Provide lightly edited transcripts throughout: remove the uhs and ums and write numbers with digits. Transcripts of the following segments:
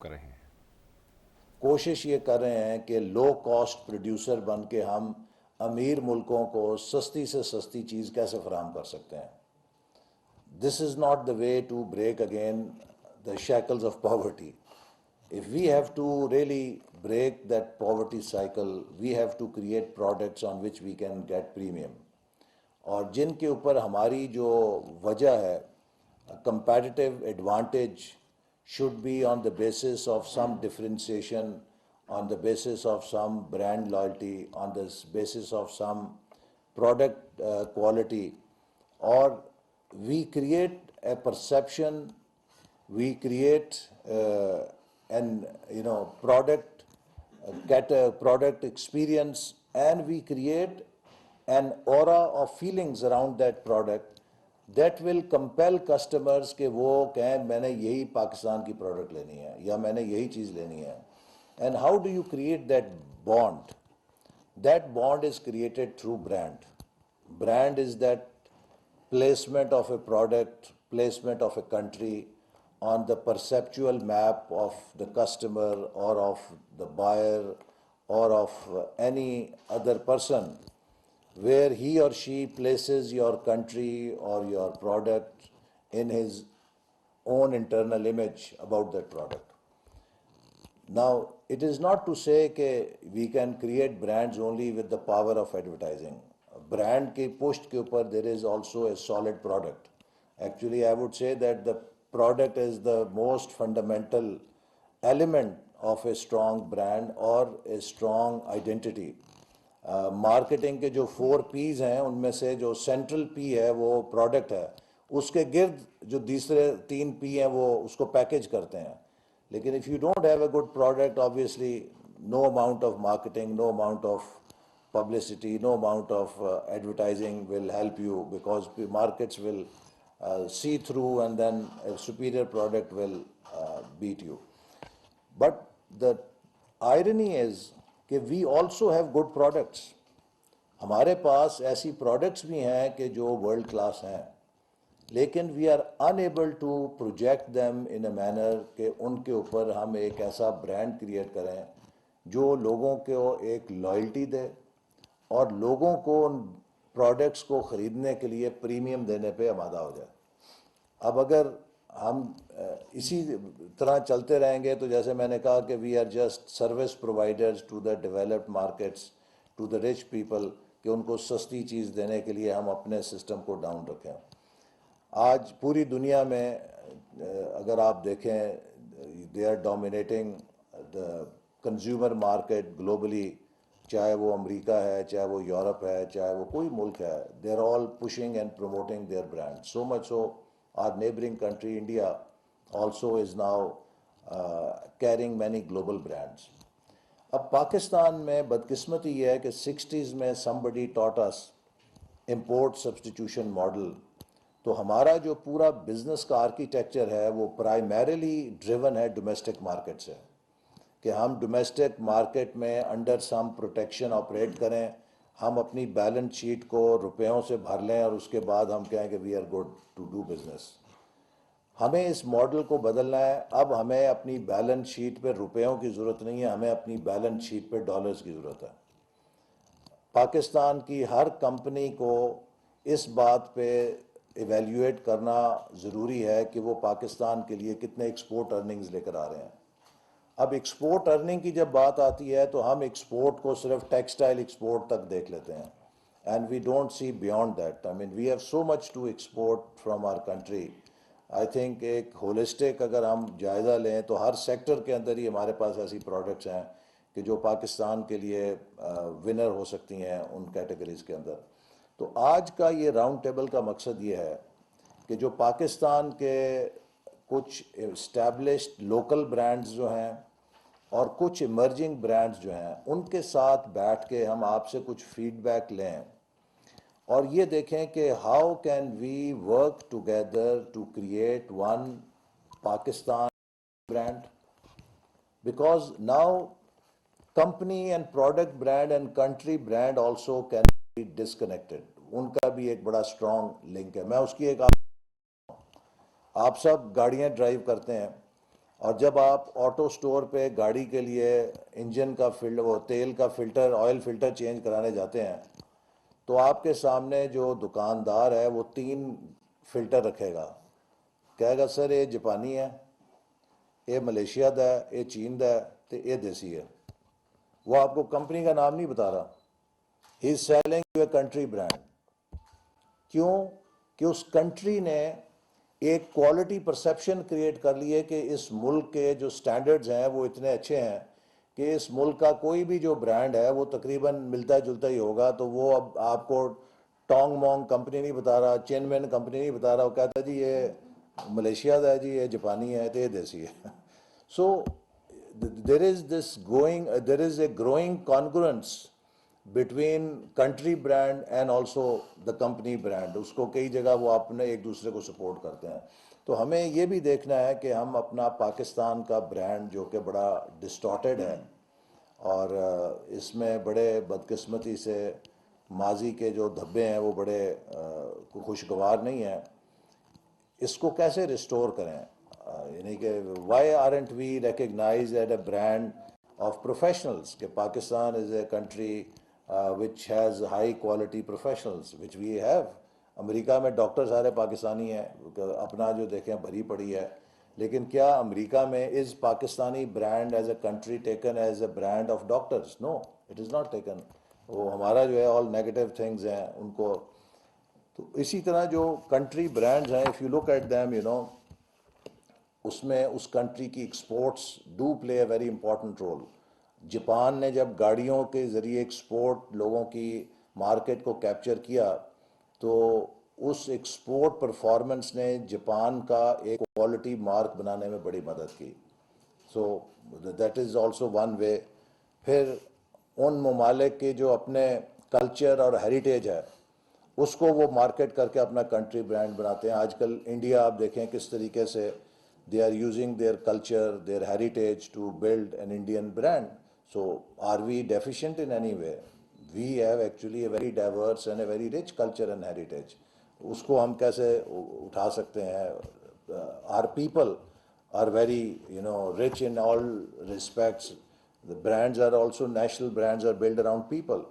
کر رہے ہیں۔ کوشش یہ کر رہے ہیں کہ لو کاسٹ پروڈیوسر بن کے ہم امیر ملکوں کو سستی سے سستی چیز کیسے فراہم کر سکتے ہیں. This is not the way to break again the shackles of poverty. If we have to really break that poverty cycle, we have to create products on which we can get premium. اور جن کے اوپر ہماری جو وجہ ہے competitive advantage should be on the basis of some differentiation, on the basis of some brand loyalty, on the basis of some product quality, or we create a perception, we create an product experience, and we create an aura of feelings around that product that will compel customers کہ وہ کہیں میں نے یہی پاکستان کی product لینی ہے یا میں نے یہی چیز لینی ہے. And how do you create that bond? That bond is created through brand. Brand is that placement of a product, placement of a country on the perceptual map of the customer or of the buyer or of any other person, where he or she places your country or your product in his own internal image about that product. Now, it is not to say that we can create brands only with the power of advertising. Brand ke pusht ke upar there is also a solid product. Actually, I would say that the product is the most fundamental element of a strong brand or a strong identity. Marketing کے جو 4 P's ہیں ان میں سے جو central پی ہے وہ product ہے، اس کے گرد جو دوسرے 3 P ہیں وہ اس کو پیکج کرتے ہیں. لیکن if you don't have a good product, obviously no amount of marketing, no amount of publicity, no amount of advertising will help you, because markets will see through and then a superior product will beat you. But the irony is کہ we also have good products. ہمارے پاس ایسی products بھی ہیں کہ جو world class ہیں، لیکن we are unable to project them in a manner کہ ان کے اوپر ہم ایک ایسا برانڈ کریٹ کریں جو لوگوں کو ایک لائلٹی دے اور لوگوں کو ان پروڈکٹس کو خریدنے کے لیے پریمیم دینے پہ آمادہ ہو جائے. اب اگر ہم اسی طرح چلتے رہیں گے تو جیسے میں نے کہا کہ we are just service providers to the developed markets, to the rich people, کہ ان کو سستی چیز دینے کے لیے ہم اپنے سسٹم کو ڈاؤن رکھیں. آج پوری دنیا میں اگر آپ دیکھیں they are dominating the consumer market globally, چاہے وہ امریکہ ہے، چاہے وہ یورپ ہے، چاہے وہ کوئی ملک ہے. They are all pushing and promoting their brand. So much so our neighboring country India also is now carrying many global brands. اب پاکستان میں بدقسمتی یہ ہے کہ 60s میں somebody taught us import substitution model. تو ہمارا جو پورا بزنس کا آرکیٹیکچر ہے وہ پرائمیرلی ڈریون ہے ڈومیسٹک مارکیٹ سے، کہ ہم ڈومیسٹک مارکیٹ میں انڈر سم پروٹیکشن آپریٹ کریں، ہم اپنی بیلنس شیٹ کو روپیوں سے بھر لیں اور اس کے بعد ہم کہیں کہ we are good to do business. ہمیں اس ماڈل کو بدلنا ہے. اب ہمیں اپنی بیلنس شیٹ پہ روپیوں کی ضرورت نہیں ہے، ہمیں اپنی بیلنس شیٹ پہ ڈالرز کی ضرورت ہے. پاکستان کی ہر کمپنی کو اس بات پہ ایویلیویٹ کرنا ضروری ہے کہ وہ پاکستان کے لیے کتنے ایکسپورٹ ارننگز لے کر آ رہے ہیں. اب ایکسپورٹ ارننگ کی جب بات آتی ہے تو ہم ایکسپورٹ کو صرف ٹیکسٹائل ایکسپورٹ تک دیکھ لیتے ہیں، and we don't see beyond that. I mean we have so much to export from our country. I think ایک ہولسٹک اگر ہم جائزہ لیں تو ہر سیکٹر کے اندر ہی ہمارے پاس ایسی پروڈکٹس ہیں کہ جو پاکستان کے لیے ونر ہو سکتی ہیں ان کیٹیگریز کے اندر. تو آج کا یہ راؤنڈ ٹیبل کا مقصد یہ ہے کہ جو پاکستان کے کچھ اسٹیبلشڈ لوکل برانڈز جو ہیں اور کچھ ایمرجنگ برانڈز جو ہیں ان کے ساتھ بیٹھ کے ہم آپ سے کچھ فیڈ بیک لیں اور یہ دیکھیں کہ how can we work together to create one Pakistan brand. Because now company and product brand and country brand also can be disconnected. ان کا بھی ایک بڑا اسٹرانگ لنک ہے. میں اس کی ایک آپ سب گاڑیاں ڈرائیو کرتے ہیں. اور جب آپ آٹو سٹور پہ گاڑی کے لیے انجن کا وہ تیل کا فلٹر آئل فلٹر چینج کرانے جاتے ہیں تو آپ کے سامنے جو دکاندار ہے وہ 3 فلٹر رکھے گا، کہے گا سر یہ جاپانی ہے، یہ ملیشیا دا ہے، یہ چین دا ہے، تو یہ دیسی ہے۔ وہ آپ کو کمپنی کا نام نہیں بتا رہا، he is selling you a country brand. کیوں؟ کہ اس کنٹری نے ایک کوالٹی پرسیپشن کریٹ کر لی ہے کہ اس ملک کے جو سٹینڈرڈز ہیں وہ اتنے اچھے ہیں کہ اس ملک کا کوئی بھی جو برانڈ ہے وہ تقریباً ملتا جلتا ہی ہوگا، تو وہ اب آپ کو ٹانگ مونگ کمپنی نہیں بتا رہا، چین مین کمپنی نہیں بتا رہا، وہ کہتا ہے جی یہ ملیشیا دا ہے، جی یہ جاپانی ہے، تو یہ دیسی ہے۔ سو there is a growing congruence between country brand and also the company brand. اس کو کئی جگہ وہ اپنے ایک دوسرے کو سپورٹ کرتے ہیں۔ تو ہمیں یہ بھی دیکھنا ہے کہ ہم اپنا پاکستان کا برانڈ جو کہ بڑا ڈسٹارٹیڈ ہے اور اس میں بڑے بدقسمتی سے ماضی کے جو دھبے ہیں وہ بڑے خوشگوار نہیں ہیں، اس کو کیسے ریسٹور کریں؟ یعنی کہ why aren't we recognize at a brand of professionals کہ Pakistan is a country which has high quality professionals which we have. امریکہ میں ڈاکٹر سارے پاکستانی ہیں، اپنا جو دیکھیں بھری پڑی ہے، لیکن کیا امریکہ میں is Pakistani brand as a country taken as a brand of doctors? No, it is not taken. وہ ہمارا جو ہے آل نیگیٹو تھنگز ہیں ان کو۔ تو اسی طرح جو کنٹری برانڈز ہیں، if you look at them اس میں اس کنٹری کی exports do play a very important role. Japan نے جب گاڑیوں کے ذریعے ایکسپورٹ لوگوں کی مارکیٹ کو کیپچر کیا تو اس ایکسپورٹ پرفارمنس نے جاپان کا ایک کوالٹی مارک بنانے میں بڑی مدد کی۔ So that is also one way. پھر ان ممالک کے جو اپنے کلچر اور ہیریٹیج ہے اس کو وہ مارکیٹ کر کے اپنا کنٹری برانڈ بناتے ہیں۔ آج کل انڈیا آپ دیکھیں کس طریقے سے they are using their culture, their heritage to build an Indian brand. So are we deficient in any way? We have actually a very diverse and a very rich culture and heritage. اس کو ہم کیسے اٹھا سکتے ہیں؟ Our people are very rich in all respects. The brands are also, national brands are built around people.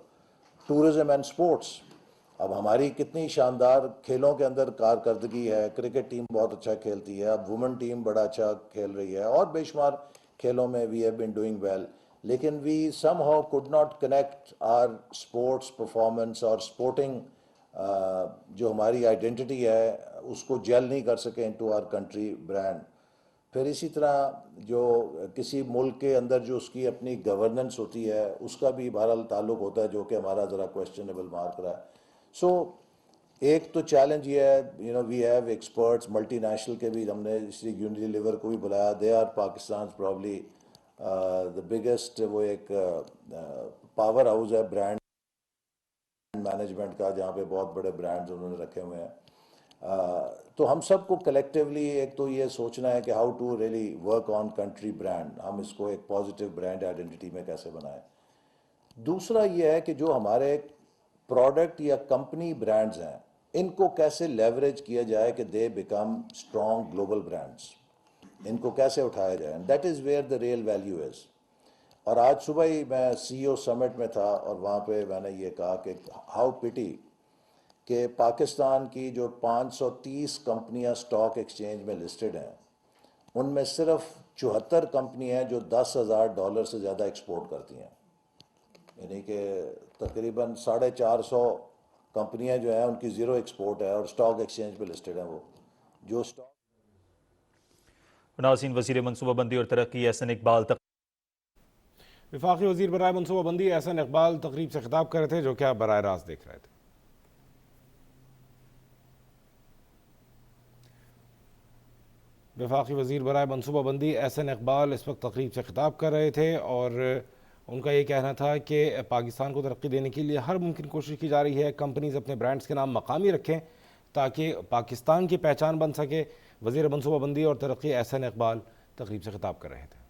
Tourism and sports. اب ہماری کتنی شاندار کھیلوں کے اندر کارکردگی ہے، کرکٹ ٹیم بہت اچھا کھیلتی ہے، اب وومن ٹیم بڑا اچھا کھیل رہی ہے، اور بے شمار کھیلوں میں we have been doing well, لیکن we somehow could not connect our sports performance اور اسپورٹنگ جو ہماری آئیڈینٹی ہے اس کو جیل نہیں کر سکے انٹو آر کنٹری برانڈ۔ پھر اسی طرح جو کسی ملک کے اندر جو اس کی اپنی گورننس ہوتی ہے اس کا بھی بہرحال تعلق ہوتا ہے جو کہ ہمارا ذرا کویسچنیبل مارک رہا ہے۔ سو ایک تو چیلنج یہ ہے، we have experts multinational کے بھی، ہم نے اس لیے یونیلیور کو بھی بلایا، they are Pakistan probably the biggest, وہ ایک پاور ہاؤس ہے برانڈ مینجمنٹ کا جہاں پہ بہت بڑے برانڈز انہوں نے رکھے ہوئے ہیں۔ تو ہم سب کو کلیکٹیولی ایک تو یہ سوچنا ہے کہ how to really work on country brand, ہم اس کو ایک پازیٹیو برانڈ آئیڈینٹی میں کیسے بنائیں۔ دوسرا یہ ہے کہ جو ہمارے پروڈکٹ یا کمپنی برانڈز ہیں ان کو کیسے لیوریج کیا جائے کہ they become strong global brands, ان کو کیسے اٹھایا جائے، that is where the real value is. اور آج صبح ہی میں سی او سمٹ میں تھا اور وہاں پہ میں نے یہ کہا کہ ہاؤ پٹی کہ پاکستان کی جو 530 کمپنیاں اسٹاک ایکسچینج میں لسٹڈ ہیں ان میں صرف 74 کمپنیاں ہیں جو $10,000 سے زیادہ ایکسپورٹ کرتی ہیں، یعنی کہ تقریباً 450 کمپنیاں جو ہیں ان کی زیرو ایکسپورٹ ہے اور اسٹاک ایکسچینج پہ لسٹڈ ہیں، وہ جو اسٹاک۔ ناظرین، وزیر منصوبہ بندی اور ترقی احسن اقبال وفاقی وزیر برائے منصوبہ بندی احسن اقبال تقریب سے خطاب کر رہے تھے جو کہ آپ براہ راست دیکھ رہے تھے۔ وفاقی وزیر برائے منصوبہ بندی احسن اقبال اس وقت تقریب سے خطاب کر رہے تھے اور ان کا یہ کہنا تھا کہ پاکستان کو ترقی دینے کے لیے ہر ممکن کوشش کی جا رہی ہے، کمپنیز اپنے برانڈز کے نام مقامی رکھیں تاکہ پاکستان کی پہچان بن سکے۔ وزیر منصوبہ بندی اور ترقی احسن اقبال تقریب سے خطاب کر رہے تھے۔